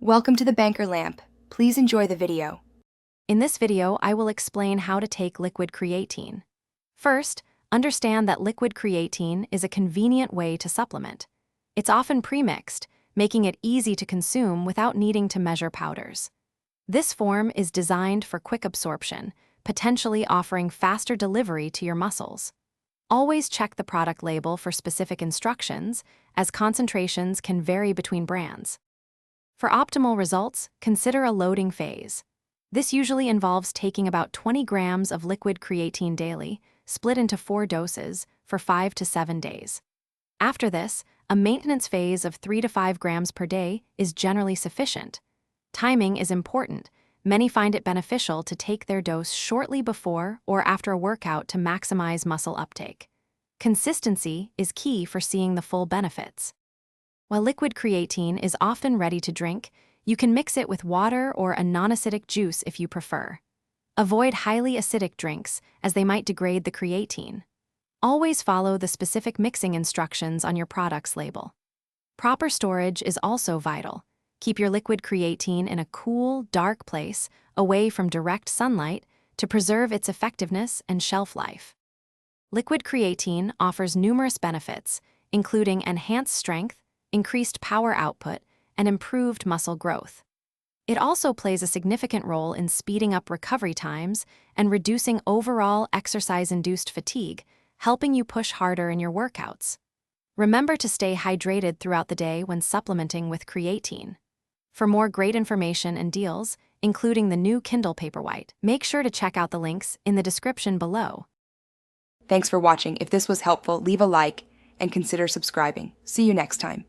Welcome to the Banker Lamp. Please enjoy the video. In this video, I will explain how to take liquid creatine. First, understand that liquid creatine is a convenient way to supplement. It's often premixed, making it easy to consume without needing to measure powders. This form is designed for quick absorption, potentially offering faster delivery to your muscles. Always check the product label for specific instructions, as concentrations can vary between brands. For optimal results, consider a loading phase. This usually involves taking about 20 grams of liquid creatine daily, split into 4 doses, for 5 to 7 days. After this, a maintenance phase of 3 to 5 grams per day is generally sufficient. Timing is important. Many find it beneficial to take their dose shortly before or after a workout to maximize muscle uptake. Consistency is key for seeing the full benefits. While liquid creatine is often ready to drink, you can mix it with water or a non-acidic juice if you prefer. Avoid highly acidic drinks, as they might degrade the creatine. Always follow the specific mixing instructions on your product's label. Proper storage is also vital. Keep your liquid creatine in a cool, dark place, away from direct sunlight, to preserve its effectiveness and shelf life. Liquid creatine offers numerous benefits, including enhanced strength, increased power output, and improved muscle growth. It also plays a significant role in speeding up recovery times and reducing overall exercise-induced fatigue, helping you push harder in your workouts. Remember to stay hydrated throughout the day when supplementing with creatine. For more great information and deals, including the new Kindle Paperwhite, make sure to check out the links in the description below. Thanks for watching. If this was helpful, leave a like and consider subscribing. See you next time.